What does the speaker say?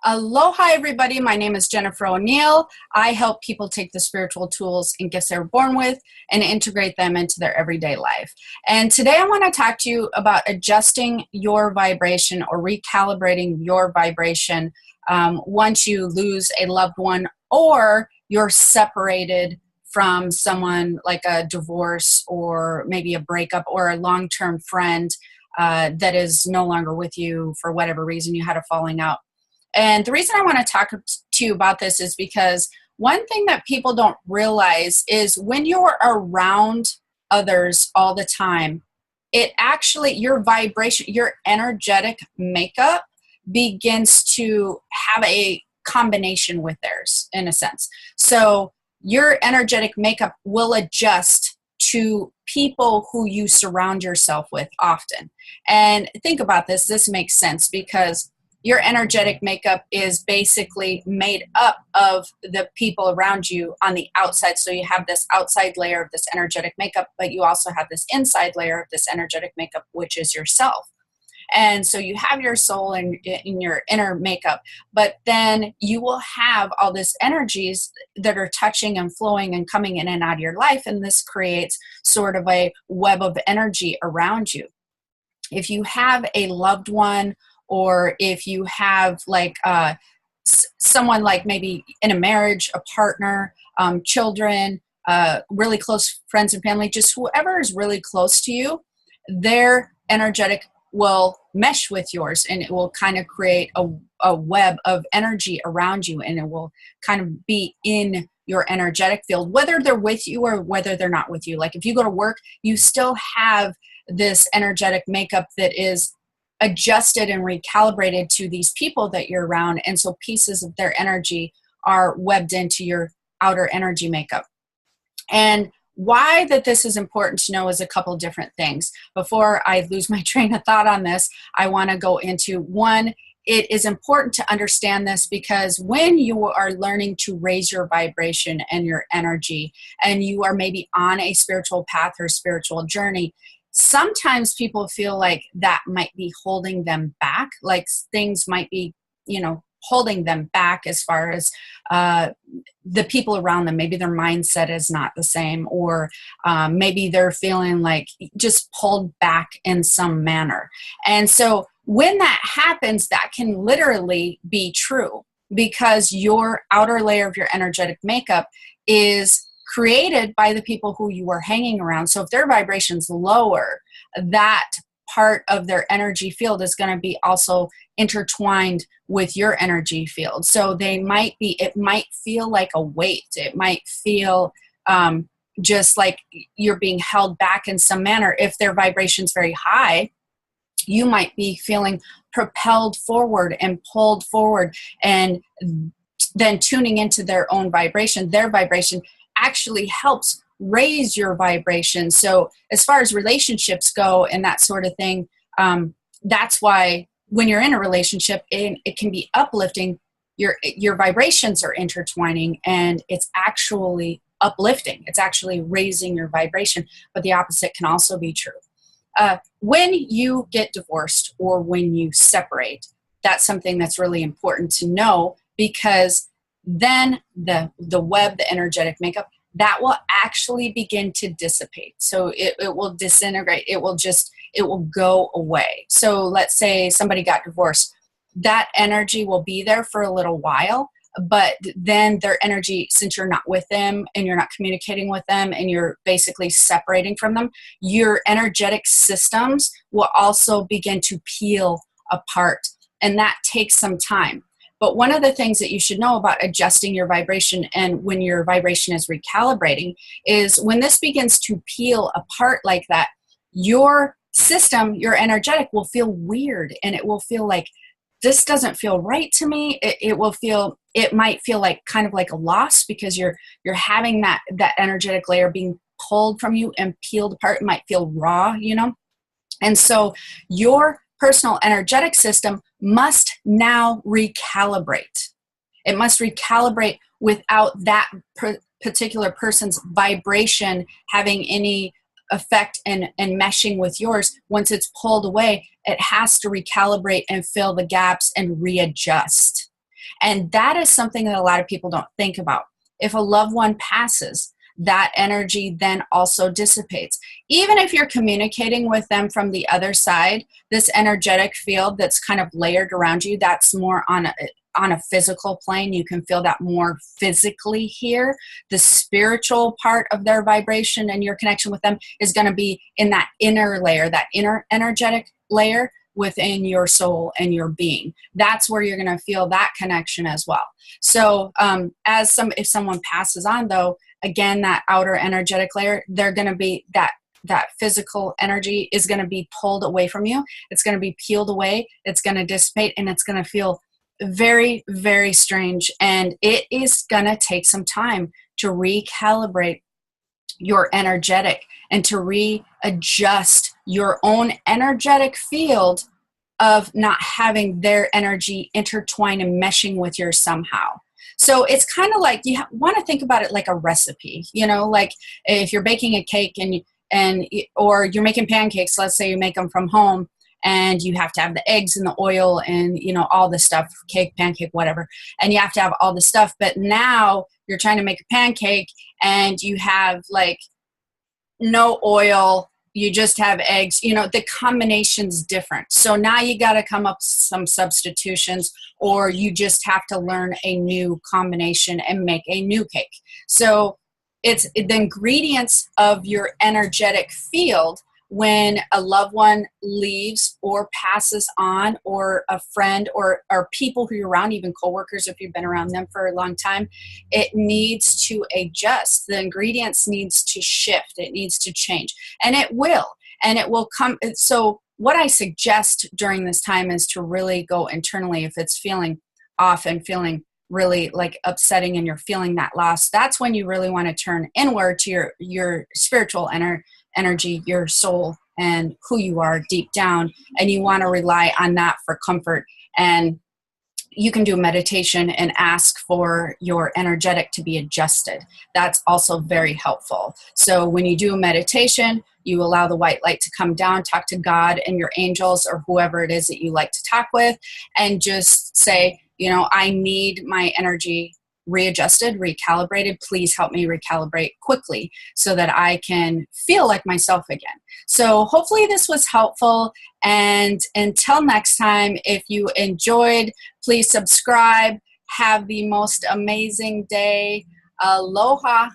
Aloha, everybody. My name is Jennifer O'Neill. I help people take the spiritual tools and gifts they were born with and integrate them into their everyday life. And today I want to talk to you about adjusting your vibration or recalibrating your vibration once you lose a loved one or you're separated from someone, like a divorce or maybe a breakup or a long-term friend that is no longer with you for whatever reason. You had a falling out. And the reason I want to talk to you about this is because one thing that people don't realize is when you're around others all the time, it actually, your vibration, your energetic makeup begins to have a combination with theirs, in a sense. So your energetic makeup will adjust to people who you surround yourself with often. And think about this. This makes sense because your energetic makeup is basically made up of the people around you on the outside. So you have this outside layer of this energetic makeup, but you also have this inside layer of this energetic makeup, which is yourself. And so you have your soul and in your inner makeup, but then you will have all this energies that are touching and flowing and coming in and out of your life. And this creates sort of a web of energy around you. If you have a loved one, or if you have like someone like maybe in a marriage, a partner, children, really close friends and family, just whoever is really close to you, their energetic will mesh with yours and it will kind of create a web of energy around you, and it will kind of be in your energetic field, whether they're with you or whether they're not with you. Like if you go to work, you still have this energetic makeup that is adjusted and recalibrated to these people that you're around. And so pieces of their energy are webbed into your outer energy makeup. And why that this is important to know is a couple different things. Before I lose my train of thought on this, I want to go into one. It is important to understand this because when you are learning to raise your vibration and your energy, and you are maybe on a spiritual path or spiritual journey, sometimes people feel like that might be holding them back, like things might be, holding them back as far as the people around them. Maybe their mindset is not the same, or maybe they're feeling like just pulled back in some manner. And so when that happens, that can literally be true because your outer layer of your energetic makeup is created by the people who you are hanging around. So if their vibration's lower, that part of their energy field is going to be also intertwined with your energy field. So it might feel like a weight. It might feel just like you're being held back in some manner. If their vibration's very high, you might be feeling propelled forward and pulled forward, and then tuning into their own vibration. Their vibration actually helps raise your vibration. So as far as relationships go and that sort of thing, that's why when you're in a relationship, it can be uplifting. Your vibrations are intertwining, and it's actually uplifting. It's actually raising your vibration, but the opposite can also be true. When you get divorced or when you separate, that's something that's really important to know, because then the web, the energetic makeup, that will actually begin to dissipate. So it will disintegrate. It will go away. So let's say somebody got divorced. That energy will be there for a little while, but then their energy, since you're not with them and you're not communicating with them and you're basically separating from them, your energetic systems will also begin to peel apart. And that takes some time. But one of the things that you should know about adjusting your vibration and when your vibration is recalibrating is when this begins to peel apart like that, your system, your energetic will feel weird, and it will feel like this doesn't feel right to me. It might feel like kind of like a loss because you're having that energetic layer being pulled from you and peeled apart. It might feel raw, And so your personal energetic system must now recalibrate. It must recalibrate without that particular person's vibration having any effect and meshing with yours. Once it's pulled away, it has to recalibrate and fill the gaps and readjust. And that is something that a lot of people don't think about. If a loved one passes, that energy then also dissipates. Even if you're communicating with them from the other side, this energetic field that's kind of layered around you, that's more on a physical plane. You can feel that more physically here. The spiritual part of their vibration and your connection with them is going to be in that inner layer, that inner energetic layer within your soul and your being. That's where you're going to feel that connection as well. So if someone passes on, though, again, that outer energetic layer, they're going to be that physical energy is going to be pulled away from you. It's going to be peeled away. It's going to dissipate, and it's going to feel very, very strange. And it is going to take some time to recalibrate your energetic and to readjust your own energetic field of not having their energy intertwine and meshing with yours somehow. So it's kind of like you want to think about it like a recipe, like if you're baking a cake or you're making pancakes, let's say you make them from home, and you have to have the eggs and the oil and, all the stuff, cake, pancake, whatever. And you have to have all the stuff. But now you're trying to make a pancake and you have like no oil, you just have eggs, the combination's different. So now you got to come up with some substitutions, or you just have to learn a new combination and make a new cake. So it's the ingredients of your energetic field. When a loved one leaves or passes on, or a friend or people who you're around, even coworkers, if you've been around them for a long time, it needs to adjust. The ingredients needs to shift. It needs to change. And it will. And it will come. So what I suggest during this time is to really go internally. If it's feeling off and feeling really like upsetting and you're feeling that loss, that's when you really want to turn inward to your spiritual energy, your soul, and who you are deep down. And you want to rely on that for comfort. And you can do meditation and ask for your energetic to be adjusted. That's also very helpful. So when you do a meditation, you allow the white light to come down, talk to God and your angels or whoever it is that you like to talk with, and just say, I need my energy readjusted, recalibrated. Please help me recalibrate quickly so that I can feel like myself again. So hopefully this was helpful. And until next time, if you enjoyed, please subscribe. Have the most amazing day. Aloha.